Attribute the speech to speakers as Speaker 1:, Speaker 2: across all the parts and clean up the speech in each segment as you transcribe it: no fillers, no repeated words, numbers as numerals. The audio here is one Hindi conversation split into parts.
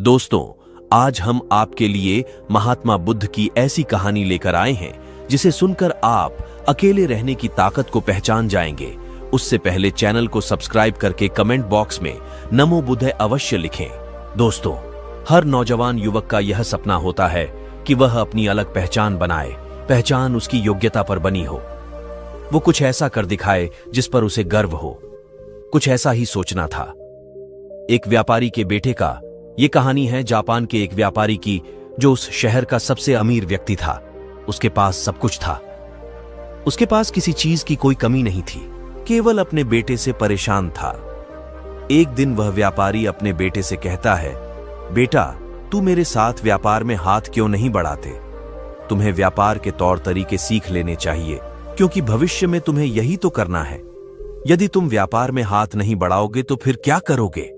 Speaker 1: दोस्तों, आज हम आपके लिए महात्मा बुद्ध की ऐसी कहानी लेकर आए हैं जिसे सुनकर आप अकेले रहने की ताकत को पहचान जाएंगे। उससे पहले चैनल को सब्सक्राइब करके कमेंट बॉक्स में नमो बुद्ध अवश्य लिखें। दोस्तों, हर नौजवान युवक का यह सपना होता है कि वह अपनी अलग पहचान बनाए। पहचान उसकी योग्यता पर बनी हो, वो कुछ ऐसा कर दिखाए जिस पर उसे गर्व हो। कुछ ऐसा ही सोचना था एक व्यापारी के बेटे का। यह कहानी है जापान के एक व्यापारी की जो उस शहर का सबसे अमीर व्यक्ति था। उसके पास सब कुछ था, उसके पास किसी चीज की कोई कमी नहीं थी, केवल अपने बेटे से परेशान था। एक दिन वह व्यापारी अपने बेटे से कहता है, बेटा, तू मेरे साथ व्यापार में हाथ क्यों नहीं बढ़ाते? तुम्हें व्यापार के तौर तरीके सीख लेने चाहिए, क्योंकि भविष्य में तुम्हें यही तो करना है। यदि तुम व्यापार में हाथ नहीं बढ़ाओगे तो फिर क्या करोगे?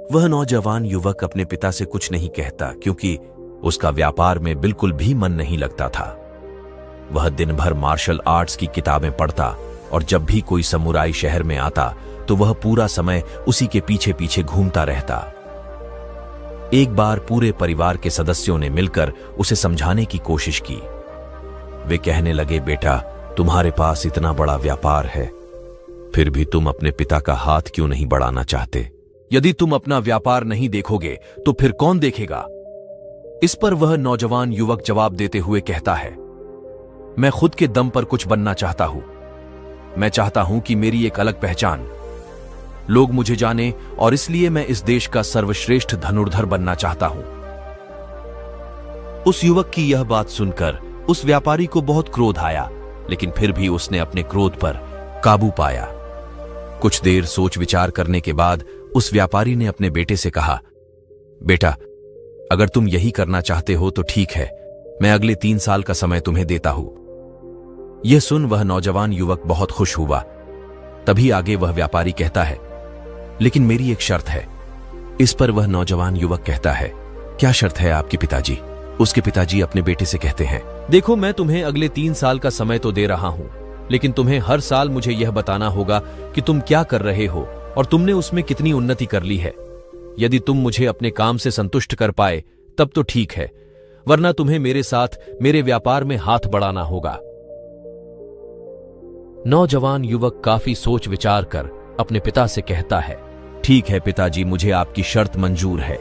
Speaker 1: वह नौजवान युवक अपने पिता से कुछ नहीं कहता, क्योंकि उसका व्यापार में बिल्कुल भी मन नहीं लगता था। वह दिन भर मार्शल आर्ट्स की किताबें पढ़ता और जब भी कोई समुराई शहर में आता तो वह पूरा समय उसी के पीछे पीछे घूमता रहता। एक बार पूरे परिवार के सदस्यों ने मिलकर उसे समझाने की कोशिश की। वे कहने लगे, बेटा, तुम्हारे पास इतना बड़ा व्यापार है, फिर भी तुम अपने पिता का हाथ क्यों नहीं बढ़ाना चाहते? यदि तुम अपना व्यापार नहीं देखोगे तो फिर कौन देखेगा? इस पर वह नौजवान युवक जवाब देते हुए कहता है, मैं खुद के दम पर कुछ बनना चाहता हूं। मैं चाहता हूं कि मेरी एक अलग पहचान, लोग मुझे जाने, और इसलिए मैं इस देश का सर्वश्रेष्ठ धनुर्धर बनना चाहता हूं। उस युवक की यह बात सुनकर उस व्यापारी को बहुत क्रोध आया, लेकिन फिर भी उसने अपने क्रोध पर काबू पाया। कुछ देर सोच विचार करने के बाद उस व्यापारी ने अपने बेटे से कहा, बेटा, अगर तुम यही करना चाहते हो तो ठीक है, मैं अगले 3 साल का समय तुम्हें देता हूं। यह सुन वह नौजवान युवक बहुत खुश हुआ। तभी आगे वह व्यापारी कहता है, लेकिन मेरी एक शर्त है। इस पर वह नौजवान युवक कहता है, क्या शर्त है आपके पिताजी? उसके पिताजी अपने बेटे से कहते हैं, देखो, मैं तुम्हें अगले 3 साल का समय तो दे रहा हूं, लेकिन तुम्हें हर साल मुझे यह बताना होगा कि तुम क्या कर रहे हो और तुमने उसमें कितनी उन्नति कर ली है। यदि तुम मुझे अपने काम से संतुष्ट कर पाए तब तो ठीक है, वरना तुम्हें मेरे साथ मेरे व्यापार में हाथ बढ़ाना होगा। नौजवान युवक काफी सोच विचार कर अपने पिता से कहता है, ठीक है पिताजी, मुझे आपकी शर्त मंजूर है।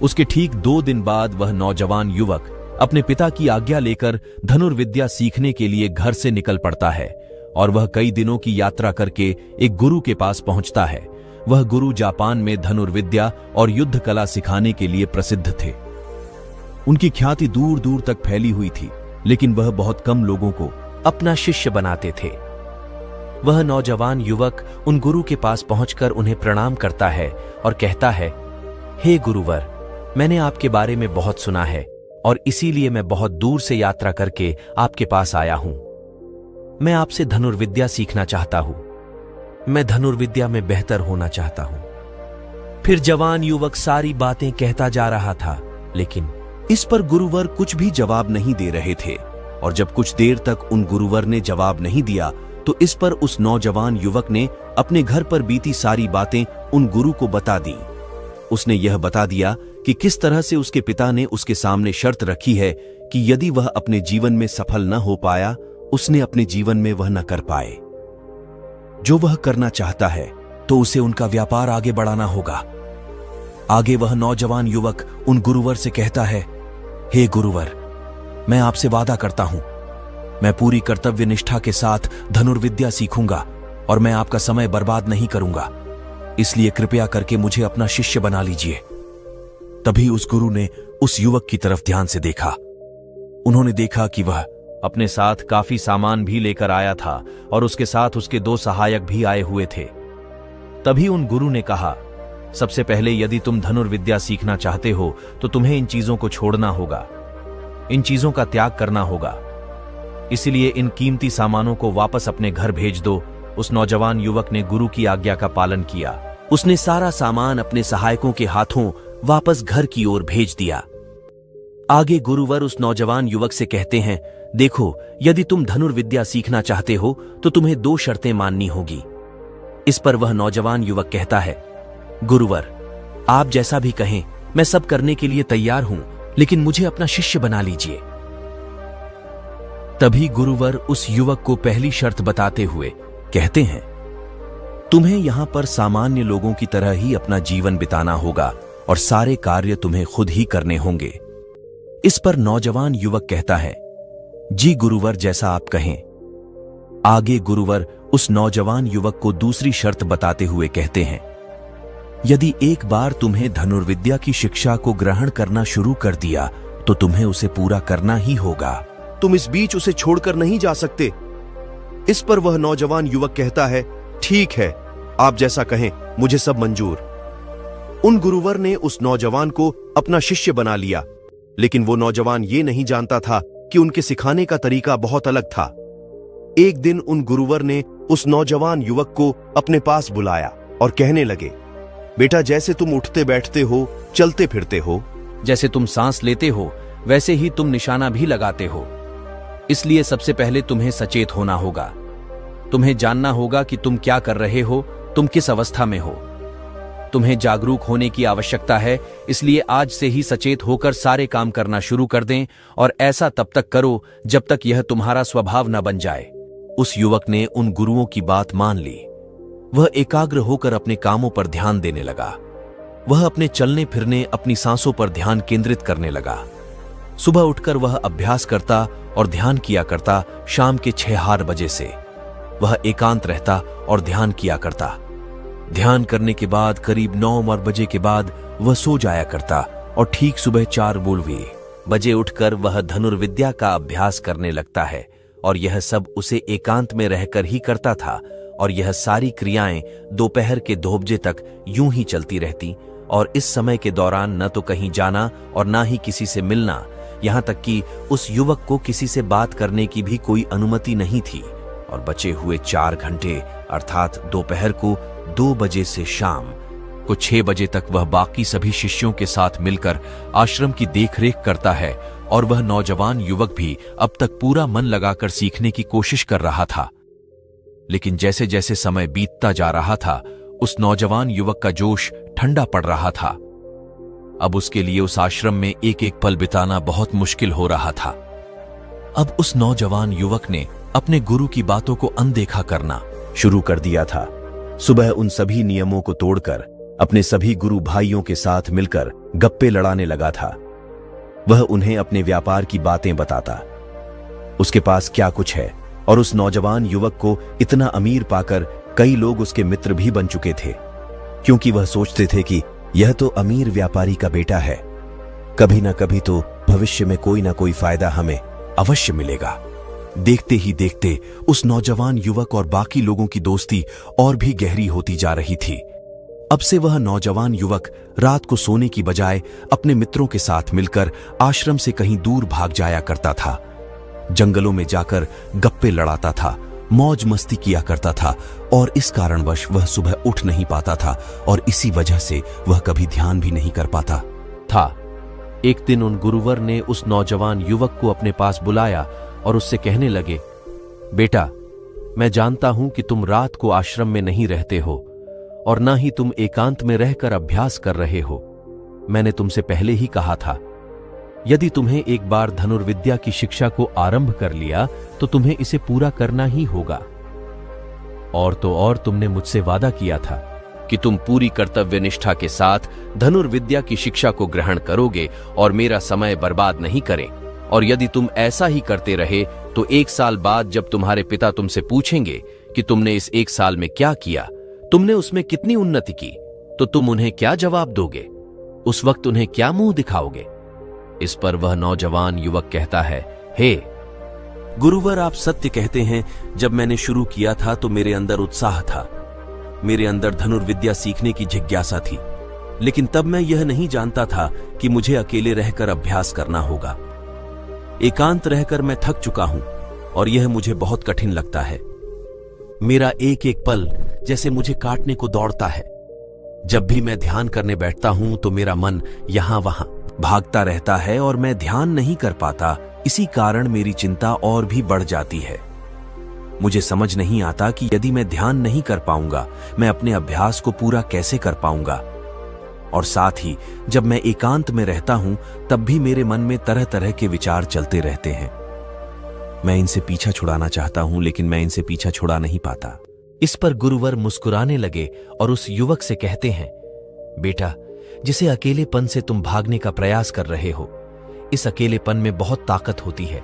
Speaker 1: उसके ठीक 2 दिन बाद वह नौजवान युवक अपने पिता की आज्ञा लेकर धनुर्विद्या सीखने के लिए घर से निकल पड़ता है और वह कई दिनों की यात्रा करके एक गुरु के पास पहुंचता है। वह गुरु जापान में धनुर्विद्या और युद्ध कला सिखाने के लिए प्रसिद्ध थे। उनकी ख्याति दूर दूर तक फैली हुई थी, लेकिन वह बहुत कम लोगों को अपना शिष्य बनाते थे। वह नौजवान युवक उन गुरु के पास पहुंचकर उन्हें प्रणाम करता है और कहता है, हे गुरुवर, मैंने आपके बारे में बहुत सुना है और इसीलिए मैं बहुत दूर से यात्रा करके आपके पास आया हूं। मैं आपसे धनुर्विद्या सीखना चाहता हूं। मैं धनुर्विद्या में बेहतर होना चाहता हूं। फिर जवान युवक सारी बातें कहता जा रहा था, लेकिन इस पर गुरुवर कुछ भी जवाब नहीं दे रहे थे। और जब कुछ देर तक उन गुरुवर ने जवाब नहीं दिया तो इस पर उस नौजवान युवक ने अपने घर पर बीती सारी बातें उन गुरु को बता दी। उसने यह बता दिया कि किस तरह से उसके पिता ने उसके सामने शर्त रखी है कि यदि वह अपने जीवन में सफल न हो पाया, उसने अपने जीवन में वह न कर पाए जो वह करना चाहता है, तो उसे उनका व्यापार आगे बढ़ाना होगा। आगे वह नौजवान युवक उन गुरुवर से कहता है, हे गुरुवर, मैं आपसे वादा करता हूं, मैं पूरी कर्तव्य निष्ठा के साथ धनुर्विद्या सीखूंगा और मैं आपका समय बर्बाद नहीं करूंगा, इसलिए कृपया करके मुझे अपना शिष्य बना लीजिए। तभी उस गुरु ने उस युवक की तरफ ध्यान से देखा। उन्होंने देखा कि वह अपने साथ काफी सामान भी लेकर आया था और उसके साथ उसके 2 सहायक भी आए हुए थे। तभी उन गुरु ने कहा, सबसे पहले यदि तुम धनुर्विद्या सीखना चाहते हो तो तुम्हें इन चीजों को छोड़ना होगा, इन चीजों का त्याग करना होगा, इसलिए इन कीमती सामानों को वापस अपने घर भेज दो। उस नौजवान युवक ने गुरु की आज्ञा का पालन किया। उसने सारा सामान अपने सहायकों के हाथों वापस घर की ओर भेज दिया। आगे गुरुवर उस नौजवान युवक से कहते हैं, देखो, यदि तुम धनुर्विद्या सीखना चाहते हो तो तुम्हें 2 शर्तें माननी होगी। इस पर वह नौजवान युवक कहता है, गुरुवर, आप जैसा भी कहें, मैं सब करने के लिए तैयार हूं, लेकिन मुझे अपना शिष्य बना लीजिए। तभी गुरुवर उस युवक को पहली शर्त बताते हुए कहते हैं, तुम्हें यहां पर सामान्य लोगों की तरह ही अपना जीवन बिताना होगा और सारे कार्य तुम्हें खुद ही करने होंगे। इस पर नौजवान युवक कहता है, जी गुरुवर, जैसा आप कहें। आगे गुरुवर उस नौजवान युवक को दूसरी शर्त बताते हुए कहते हैं, यदि एक बार तुम्हें धनुर्विद्या की शिक्षा को ग्रहण करना शुरू कर दिया तो तुम्हें उसे पूरा करना ही होगा। तुम इस बीच उसे छोड़कर नहीं जा सकते। इस पर वह नौजवान युवक कहता है, ठीक है, आप जैसा कहें, मुझे सब मंजूर। उन गुरुवर ने उस नौजवान को अपना शिष्य बना लिया, लेकिन वो नौजवान ये नहीं जानता था कि उनके सिखाने का तरीका बहुत अलग था। एक दिन उन गुरुवर ने उस नौजवान युवक को अपने पास बुलाया और कहने लगे, बेटा, जैसे तुम उठते बैठते हो, चलते फिरते हो, जैसे तुम सांस लेते हो, वैसे ही तुम निशाना भी लगाते हो। इसलिए सबसे पहले तुम्हें सचेत होना होगा। तुम्हें जानना होगा कि तुम क्या कर रहे हो, तुम किस अवस्था में हो। तुम्हें जागरूक होने की आवश्यकता है, इसलिए आज से ही सचेत होकर सारे काम करना शुरू कर दें, और ऐसा तब तक करो जब तक यह तुम्हारा स्वभाव न बन जाए। उस युवक ने उन गुरुओं की बात मान ली। वह एकाग्र होकर अपने कामों पर ध्यान देने लगा। वह अपने चलने फिरने, अपनी सांसों पर ध्यान केंद्रित करने लगा। सुबह उठकर वह अभ्यास करता और ध्यान किया करता। शाम के 6 बजे से वह एकांत रहता और ध्यान किया करता। ध्यान करने के बाद करीब 9 बजे के बाद वह सो जाया करता और ठीक सुबह 4 बजे उठकर वह धनुर्विद्या का अभ्यास करने लगता है। और यह सब उसे एकांत में रहकर ही करता था, और यह सारी क्रियाएं दोपहर के 2 बजे तक यूं ही चलती रहती। और इस समय के दौरान न तो कहीं जाना और ना ही किसी से मिलना, यहां तक कि उस युवक को किसी से बात करने की भी कोई अनुमति नहीं थी। और बचे हुए 4 घंटे अर्थात दोपहर को 2 बजे से शाम को 6 बजे तक वह बाकी सभी शिष्यों के साथ मिलकर आश्रम की देखरेख करता है। और वह नौजवान युवक भी अब तक पूरा मन लगाकर सीखने की कोशिश कर रहा था। लेकिन जैसे जैसे समय बीतता जा रहा था, उस नौजवान युवक का जोश ठंडा पड़ रहा था। अब उसके लिए उस आश्रम में एक एक पल बिताना बहुत मुश्किल हो रहा था। अब उस नौजवान युवक ने अपने गुरु की बातों को अनदेखा करना शुरू कर दिया था। सुबह उन सभी नियमों को तोड़कर अपने सभी गुरु भाइयों के साथ मिलकर गप्पे लड़ाने लगा था। वह उन्हें अपने व्यापार की बातें बताता, उसके पास क्या कुछ है। और उस नौजवान युवक को इतना अमीर पाकर कई लोग उसके मित्र भी बन चुके थे, क्योंकि वह सोचते थे कि यह तो अमीर व्यापारी का बेटा है, कभी ना कभी तो भविष्य में कोई ना कोई फायदा हमें अवश्य मिलेगा। देखते ही देखते उस नौजवान युवक और बाकी लोगों की दोस्ती और भी गहरी होती जा रही थी। अब से वह नौजवान युवक रात को सोने की बजाय अपने मित्रों के साथ मिलकर आश्रम से कहीं दूर भाग जाया करता था। जंगलों में जाकर गप्पे लड़ाता था, मौज मस्ती किया करता था, और इस कारणवश वह सुबह उठ नहीं पाता था और इसी वजह से वह कभी ध्यान भी नहीं कर पाता था। एक दिन उन गुरुवर ने उस नौजवान युवक को अपने पास बुलाया और उससे कहने लगे, बेटा, मैं जानता हूं कि तुम रात को आश्रम में नहीं रहते हो और ना ही तुम एकांत में रहकर अभ्यास कर रहे हो। मैंने तुमसे पहले ही कहा था, यदि तुम्हें एक बार धनुर्विद्या की शिक्षा को आरंभ कर लिया तो तुम्हें इसे पूरा करना ही होगा। और तो और तुमने मुझसे वादा किया था कि तुम पूरी कर्तव्य निष्ठा के साथ धनुर्विद्या की शिक्षा को ग्रहण करोगे और मेरा समय बर्बाद नहीं करें। और यदि तुम ऐसा ही करते रहे तो 1 साल बाद जब तुम्हारे पिता तुमसे पूछेंगे कि तुमने इस 1 साल में क्या किया, तुमने उसमें कितनी उन्नति की, तो तुम उन्हें क्या जवाब दोगे? उस वक्त उन्हें क्या मुंह दिखाओगे? इस पर वह नौजवान युवक कहता है, हे गुरुवर, आप सत्य कहते हैं। जब मैंने शुरू किया था तो मेरे अंदर उत्साह था, मेरे अंदर धनुर्विद्या सीखने की जिज्ञासा थी, लेकिन तब मैं यह नहीं जानता था कि मुझे अकेले रहकर अभ्यास करना होगा। एकांत रहकर मैं थक चुका हूं और यह मुझे बहुत कठिन लगता है। मेरा एक एक पल जैसे मुझे काटने को दौड़ता है। जब भी मैं ध्यान करने बैठता हूं तो मेरा मन यहां वहां भागता रहता है और मैं ध्यान नहीं कर पाता। इसी कारण मेरी चिंता और भी बढ़ जाती है। मुझे समझ नहीं आता कि यदि मैं ध्यान नहीं कर पाऊंगा, मैं अपने अभ्यास को पूरा कैसे कर पाऊंगा। और साथ ही जब मैं एकांत में रहता हूं तब भी मेरे मन में तरह तरह के विचार चलते रहते हैं। मैं इनसे पीछा छुड़ाना चाहता हूं, लेकिन मैं इनसे पीछा छुड़ा नहीं पाता। इस पर गुरुवर मुस्कुराने लगे और उस युवक से कहते हैं, बेटा, जिसे अकेलेपन से तुम भागने का प्रयास कर रहे हो, इस अकेलेपन में बहुत ताकत होती है।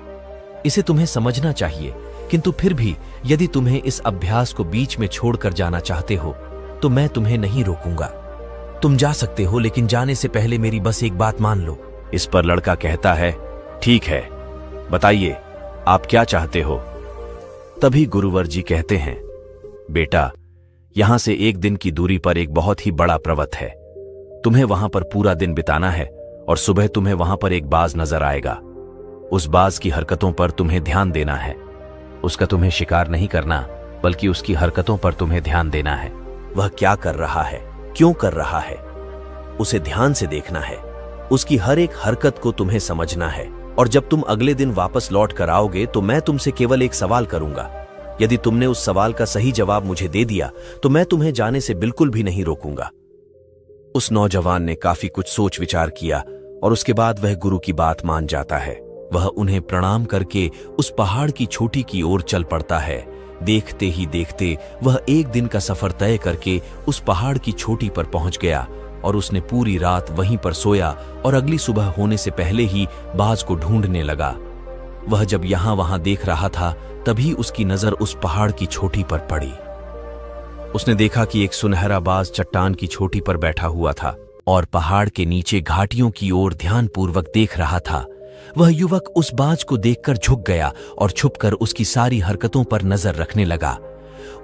Speaker 1: इसे तुम्हें समझना चाहिए, किंतु फिर भी यदि तुम्हें इस अभ्यास को बीच में छोड़कर जाना चाहते हो तो मैं तुम्हें नहीं रोकूंगा। तुम जा सकते हो, लेकिन जाने से पहले मेरी बस एक बात मान लो। इस पर लड़का कहता है, ठीक है, बताइए आप क्या चाहते हो। तभी गुरुवर जी कहते हैं, बेटा, यहां से 1 दिन की दूरी पर एक बहुत ही बड़ा पर्वत है। तुम्हें वहां पर पूरा दिन बिताना है और सुबह तुम्हें वहां पर एक बाज नजर आएगा। उस बाज की हरकतों पर तुम्हें ध्यान देना है। उसका तुम्हें शिकार नहीं करना, बल्कि उसकी हरकतों पर तुम्हें ध्यान देना है। वह क्या कर रहा है, क्यों कर रहा है, उसे ध्यान से देखना है। उसकी हर एक हरकत को तुम्हें समझना है। और जब तुम अगले दिन वापस लौट कर आओगे तो मैं तुमसे केवल एक सवाल करूंगा। यदि तुमने उस सवाल का सही जवाब मुझे दे दिया तो मैं तुम्हें जाने से बिल्कुल भी नहीं रोकूंगा। उस नौजवान ने काफी कुछ सोच विचार किया और उसके बाद वह गुरु की बात मान जाता है। वह उन्हें प्रणाम करके उस पहाड़ की चोटी की ओर चल पड़ता है। देखते ही देखते वह 1 दिन का सफर तय करके उस पहाड़ की चोटी पर पहुंच गया और उसने पूरी रात वहीं पर सोया और अगली सुबह होने से पहले ही बाज को ढूंढने लगा। वह जब यहां वहां देख रहा था तभी उसकी नजर उस पहाड़ की चोटी पर पड़ी। उसने देखा कि एक सुनहरा बाज चट्टान की चोटी पर बैठा हुआ था और पहाड़ के नीचे घाटियों की ओर ध्यानपूर्वक देख रहा था। वह युवक उस बाज को देखकर झुक गया और छुपकर उसकी सारी हरकतों पर नजर रखने लगा।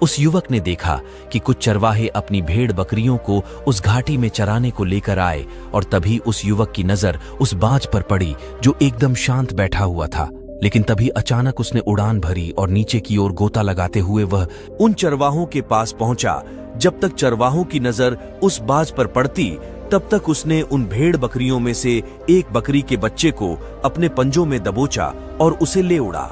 Speaker 1: उस युवक ने देखा कि कुछ चरवाहे अपनी भेड़ बकरियों को उस घाटी में चराने को लेकर आए और तभी उस युवक की नजर उस बाज पर पड़ी जो एकदम शांत बैठा हुआ था। लेकिन तभी अचानक उसने उड़ान भरी और नीचे की ओर गोता लगाते हुए वह उन चरवाहों के पास पहुंचा। जब तक चरवाहों की नजर उस बाज पर पड़ती तब तक उसने उन भेड़ बकरियों में से एक बकरी के बच्चे को अपने पंजों में दबोचा और उसे ले उड़ा।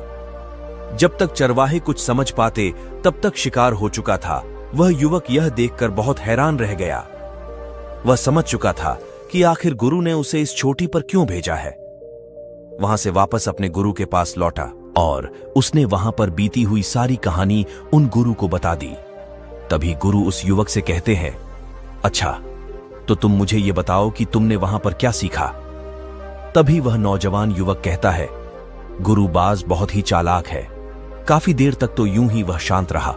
Speaker 1: जब तक चरवाहे कुछ समझ पाते तब तक शिकार हो चुका था। वह युवक यह देखकर बहुत हैरान रह गया। वह समझ चुका था कि आखिर गुरु ने उसे इस चोटी पर क्यों भेजा है। वहां से वापस अपने गुरु के पास लौटा और उसने वहां पर बीती हुई सारी कहानी उन गुरु को बता दी। तभी गुरु उस युवक से कहते हैं, अच्छा, तो तुम मुझे ये बताओ कि तुमने वहां पर क्या सीखा। तभी वह नौजवान युवक कहता है, गुरु बाज बहुत ही चालाक है। काफी देर तक तो यूं ही वह शांत रहा,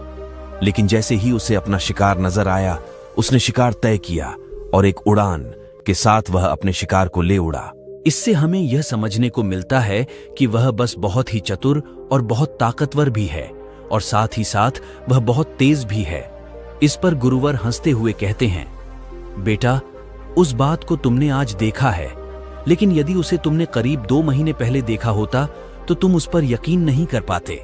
Speaker 1: लेकिन जैसे ही उसे अपना शिकार नजर आया उसने शिकार तय किया और एक उड़ान के साथ वह अपने शिकार को ले उड़ा। इससे हमें यह समझने को मिलता है कि वह बस बहुत ही चतुर और बहुत ताकतवर भी है और साथ ही साथ वह बहुत तेज भी है। इस पर गुरुवर हंसते हुए कहते हैं, बेटा, उस बात को तुमने आज देखा है, लेकिन यदि उसे तुमने करीब 2 महीने पहले देखा होता तो तुम उस पर यकीन नहीं कर पाते।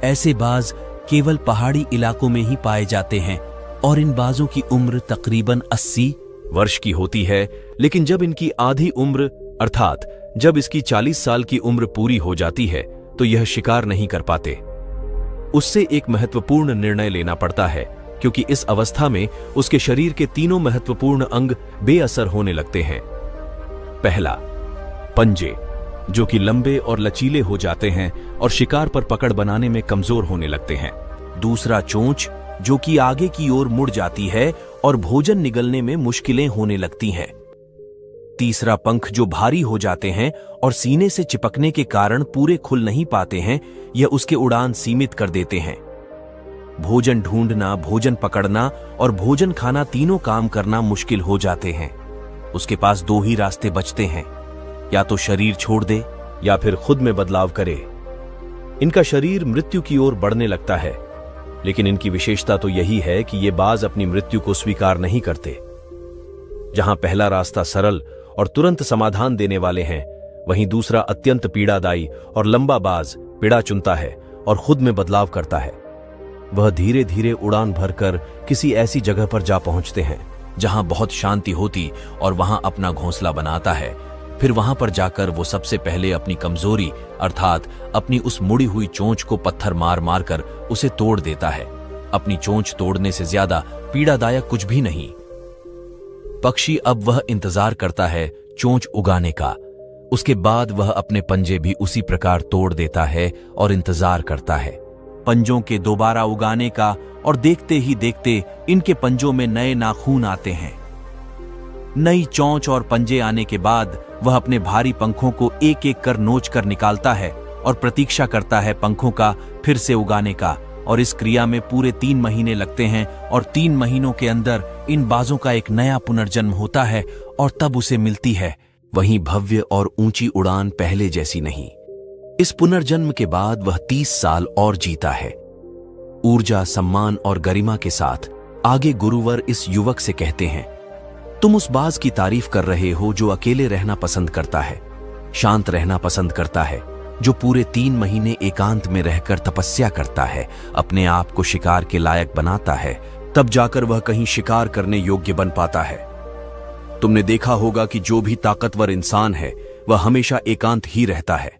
Speaker 1: ऐसे बाज केवल पहाड़ी इलाकों में ही पाए जाते हैं और इन बाजों की उम्र तकरीबन 80 वर्ष की होती है, लेकिन जब इनकी आधी उम्र अर्थात जब इसकी 40 साल की उम्र पूरी हो जाती है तो यह शिकार नहीं कर पाते। उससे एक महत्वपूर्ण निर्णय लेना पड़ता है, क्योंकि इस अवस्था में उसके शरीर के 3 महत्वपूर्ण अंग बेअसर होने लगते हैं। पहला, पंजे, जो कि लंबे और लचीले हो जाते हैं और शिकार पर पकड़ बनाने में कमजोर होने लगते हैं। दूसरा, चोंच, जो कि आगे की ओर मुड़ जाती है और भोजन निगलने में मुश्किलें होने लगती हैं। तीसरा, पंख, जो भारी हो जाते हैं और सीने से चिपकने के कारण पूरे खुल नहीं पाते हैं, यह उसके उड़ान सीमित कर देते हैं। भोजन ढूंढना, भोजन पकड़ना और भोजन खाना तीनों काम करना मुश्किल हो जाते हैं। उसके पास 2 ही रास्ते बचते हैं, या तो शरीर छोड़ दे या फिर खुद में बदलाव करे। इनका शरीर मृत्यु की ओर बढ़ने लगता है, लेकिन इनकी विशेषता तो यही है कि ये बाज अपनी मृत्यु को स्वीकार नहीं करते। जहां पहला रास्ता सरल और तुरंत समाधान देने वाले हैं, वहीं दूसरा अत्यंत पीड़ादायी और लंबा बाज पीड़ा चुनता है और खुद में बदलाव करता है। वह धीरे धीरे उड़ान भरकर किसी ऐसी जगह पर जा पहुंचते हैं जहां बहुत शांति होती और वहां अपना घोंसला बनाता है। फिर वहां पर जाकर वो सबसे पहले अपनी कमजोरी अर्थात अपनी उस मुड़ी हुई चोंच को पत्थर मार मार कर उसे तोड़ देता है। अपनी चोंच तोड़ने से ज्यादा पीड़ादायक कुछ भी नहीं। पक्षी अब वह इंतजार करता है चोंच उगाने का। उसके बाद वह अपने पंजे भी उसी प्रकार तोड़ देता है और इंतजार करता है पंजों के दोबारा उगाने का, और देखते ही देखते इनके पंजों में नए नाखून आते हैं। नई चोंच और पंजे आने के बाद वह अपने भारी पंखों को एक एक कर नोच कर निकालता है और प्रतीक्षा करता है पंखों का फिर से उगाने का। और इस क्रिया में पूरे 3 महीने लगते हैं और 3 महीनों के अंदर इन बाजों का एक नया पुनर्जन्म होता है और तब उसे मिलती है वहीं भव्य और ऊंची उड़ान पहले जैसी नहीं। इस पुनर्जन्म के बाद वह 30 साल और जीता है। ऊर्जा, सम्मान और गरिमा के साथ आगे गुरुवर इस युवक से कहते हैं, तुम उस बाज की तारीफ कर रहे हो जो अकेले रहना पसंद करता है, शांत रहना पसंद करता है, जो पूरे 3 महीने एकांत में रहकर तपस्या करता है, अपने आप को शिकार के लायक बनाता है, तब जाकर वह कहीं शिकार करने योग्य बन पाता है। तुमने देखा होगा कि जो भी ताकतवर इंसान है वह हमेशा एकांत ही रहता है,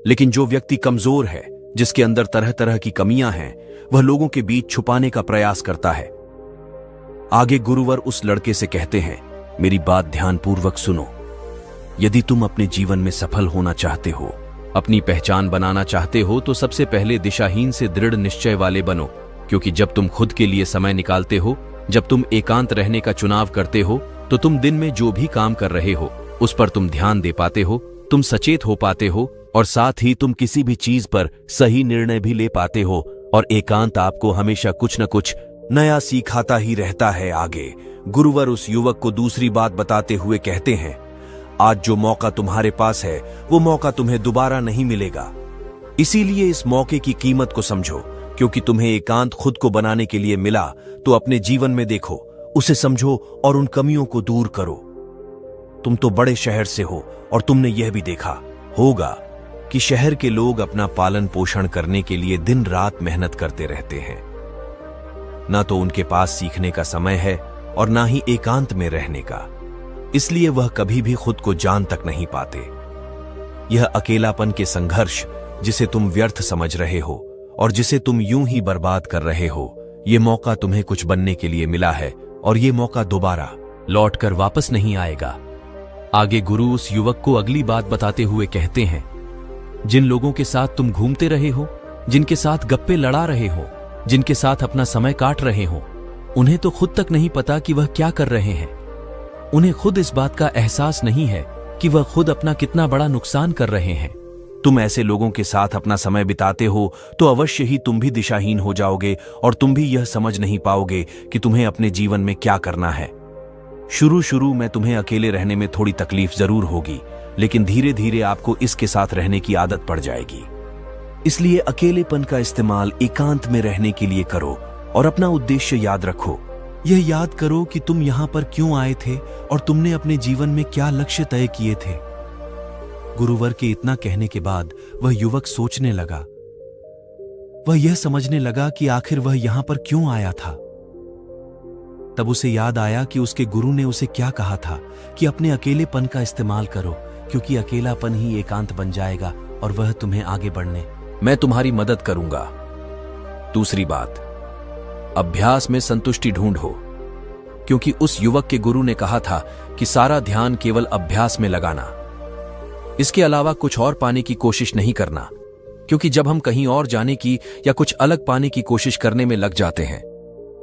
Speaker 1: लेकिन जो व्यक्ति कमजोर है, जिसके अंदर तरह तरह की कमियां हैं, वह लोगों के बीच छुपाने का प्रयास करता है। आगे गुरुवर उस लड़के से कहते हैं, मेरी बात ध्यानपूर्वक सुनो। यदि तुम अपने जीवन में सफल होना चाहते हो, अपनी पहचान बनाना चाहते हो, तो सबसे पहले दिशाहीन से दृढ़ निश्चय वाले बनो। क्योंकि जब तुम खुद के लिए समय निकालते हो, जब तुम एकांत रहने का चुनाव करते हो, तो तुम दिन में जो भी काम कर रहे हो उस पर तुम ध्यान दे पाते हो, तुम सचेत हो पाते हो और साथ ही तुम किसी भी चीज पर सही निर्णय भी ले पाते हो। और एकांत आपको हमेशा कुछ न कुछ नया सिखाता ही रहता है। आगे गुरुवर उस युवक को दूसरी बात बताते हुए कहते हैं, आज जो मौका तुम्हारे पास है वो मौका तुम्हें दोबारा नहीं मिलेगा। इसीलिए इस मौके की कीमत को समझो, क्योंकि तुम्हें एकांत खुद को बनाने के लिए मिला, तो अपने जीवन में देखो, उसे समझो और उन कमियों को दूर करो। तुम तो बड़े शहर से हो और तुमने यह भी देखा होगा कि शहर के लोग अपना पालन पोषण करने के लिए दिन रात मेहनत करते रहते हैं। ना तो उनके पास सीखने का समय है और ना ही एकांत में रहने का, इसलिए वह कभी भी खुद को जान तक नहीं पाते। यह अकेलापन के संघर्ष जिसे तुम व्यर्थ समझ रहे हो और जिसे तुम यूं ही बर्बाद कर रहे हो, यह मौका तुम्हें कुछ बनने के लिए मिला है और यह मौका दोबारा लौटकर वापस नहीं आएगा। आगे गुरु उस युवक को अगली बात बताते हुए कहते हैं, जिन लोगों के साथ तुम घूमते रहे हो, जिनके साथ गप्पे लड़ा रहे हो, जिनके साथ अपना समय काट रहे हो, उन्हें तो खुद तक नहीं पता कि वह क्या कर रहे हैं। उन्हें खुद इस बात का एहसास नहीं है कि वह खुद अपना कितना बड़ा नुकसान कर रहे हैं। तुम ऐसे लोगों के साथ अपना समय बिताते हो तो अवश्य ही तुम भी दिशाहीन हो जाओगे और तुम भी यह समझ नहीं पाओगे कि तुम्हें अपने जीवन में क्या करना है। शुरू में तुम्हें अकेले रहने में थोड़ी तकलीफ जरूर होगी, लेकिन धीरे धीरे आपको इसके साथ रहने की आदत पड़ जाएगी। इसलिए अकेलेपन का इस्तेमाल एकांत में रहने के लिए करो और अपना उद्देश्य याद रखो। यह याद करो कि तुम यहां पर क्यों आए थे और तुमने अपने जीवन में क्या लक्ष्य तय किए थे। गुरुवर के इतना कहने के बाद वह युवक सोचने लगा। वह यह समझने लगा कि आखिर वह यहां पर क्यों आया था। तब उसे याद आया कि उसके गुरु ने उसे क्या कहा था कि अपने अकेलेपन का इस्तेमाल करो, क्योंकि अकेलापन ही एकांत बन जाएगा और वह तुम्हें आगे बढ़ने मैं तुम्हारी मदद करूंगा। दूसरी बात, अभ्यास में संतुष्टि ढूंढो, क्योंकि उस युवक के गुरु ने कहा था कि सारा ध्यान केवल अभ्यास में लगाना, इसके अलावा कुछ और पाने की कोशिश नहीं करना। क्योंकि जब हम कहीं और जाने की या कुछ अलग पाने की कोशिश करने में लग जाते हैं,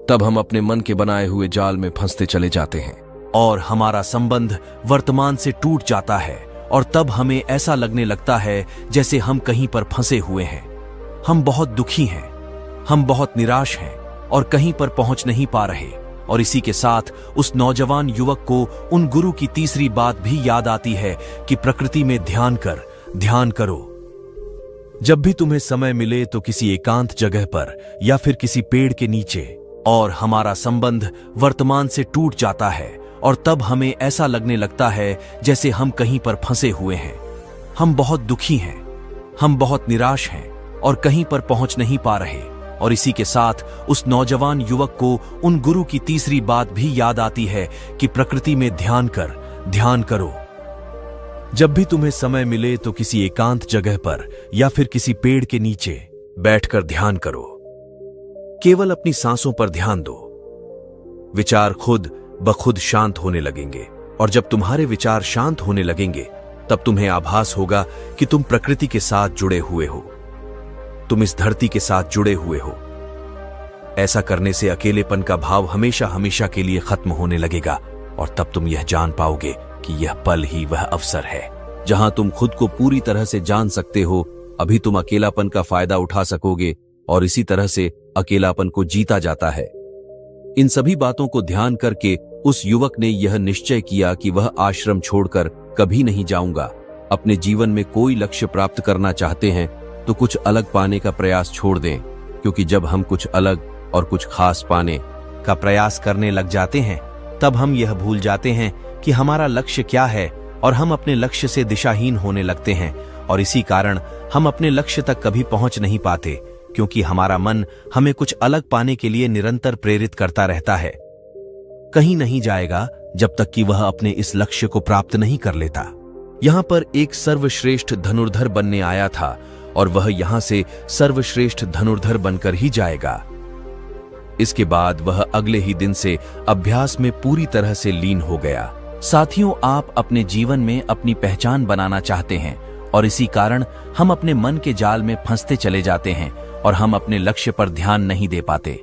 Speaker 1: तब हम अपने मन के बनाए हुए जाल में फंसते चले जाते हैं और हमारा संबंध वर्तमान से टूट जाता है। और तब हमें ऐसा लगने लगता है जैसे हम कहीं पर फंसे हुए हैं। हम बहुत दुखी हैं, हम बहुत निराश हैं और कहीं पर पहुंच नहीं पा रहे। और इसी के साथ उस नौजवान युवक को उन गुरु की तीसरी बात भी याद आती है कि प्रकृति में ध्यान करो। जब भी तुम्हें समय मिले तो किसी एकांत जगह पर या फिर किसी पेड़ के नीचे, और हमारा संबंध वर्तमान से टूट जाता है और तब हमें ऐसा लगने लगता है जैसे हम कहीं पर फंसे हुए हैं। हम बहुत दुखी हैं, हम बहुत निराश हैं और कहीं पर पहुंच नहीं पा रहे। और इसी के साथ उस नौजवान युवक को उन गुरु की तीसरी बात भी याद आती है कि प्रकृति में ध्यान करो। जब भी तुम्हें समय मिले तो किसी एकांत जगह पर या फिर किसी पेड़ के नीचे बैठकर ध्यान करो। केवल अपनी सांसों पर ध्यान दो। विचार खुद बखुद शांत होने लगेंगे। और जब तुम्हारे विचार शांत होने लगेंगे तब तुम्हें आभास होगा कि तुम प्रकृति के साथ जुड़े हुए हो, तुम इस धरती के साथ जुड़े हुए हो। ऐसा करने से अकेलेपन का भाव हमेशा हमेशा के लिए खत्म होने लगेगा और तब तुम यह जान पाओगे कि यह पल ही वह अवसर है जहां तुम खुद को पूरी तरह से जान सकते हो। अभी तुम अकेलापन का फायदा उठा सकोगे और इसी तरह से अकेलापन को जीता जाता है। इन सभी बातों को ध्यान करके उस युवक ने यह निश्चय किया कि वह आश्रम छोड़कर कभी नहीं जाऊंगा। अपने जीवन में कोई लक्ष्य प्राप्त करना चाहते हैं तो कुछ अलग पाने का प्रयास छोड़ दें, क्योंकि जब हम कुछ अलग और कुछ खास पाने का प्रयास करने लग जाते हैं तब हम यह भूल जाते हैं कि हमारा लक्ष्य क्या है और हम अपने लक्ष्य से दिशाहीन होने लगते हैं और इसी कारण हम अपने लक्ष्य तक कभी पहुंच नहीं पाते, क्योंकि हमारा मन हमें कुछ अलग पाने के लिए निरंतर प्रेरित करता रहता है। कहीं नहीं जाएगा जब तक कि वह अपने इस लक्ष्य को प्राप्त नहीं कर लेता। यहां पर एक सर्वश्रेष्ठ धनुर्धर बनने आया था और वह यहां से सर्वश्रेष्ठ धनुर्धर बनकर ही जाएगा। इसके बाद वह अगले ही दिन से अभ्यास में पूरी तरह से लीन हो गया। साथियों, आप अपने जीवन में अपनी पहचान बनाना चाहते हैं और इसी कारण हम अपने मन के जाल में फंसते चले जाते हैं और हम अपने लक्ष्य पर ध्यान नहीं दे पाते।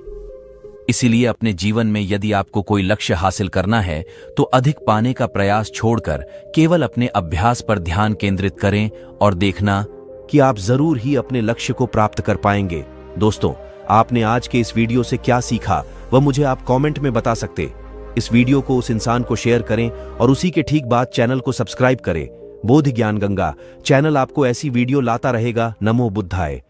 Speaker 1: इसीलिए अपने जीवन में यदि आपको कोई लक्ष्य हासिल करना है तो अधिक पाने का प्रयास छोड़कर केवल अपने अभ्यास पर ध्यान केंद्रित करें और देखना कि आप जरूर ही अपने लक्ष्य को प्राप्त कर पाएंगे। दोस्तों, आपने आज के इस वीडियो से क्या सीखा वह मुझे आप कमेंट में बता सकते। इस वीडियो को उस इंसान को शेयर करें और उसी के ठीक बाद चैनल को सब्सक्राइब करें। बोध ज्ञान गंगा चैनल आपको ऐसी वीडियो लाता रहेगा। नमो बुद्धाय।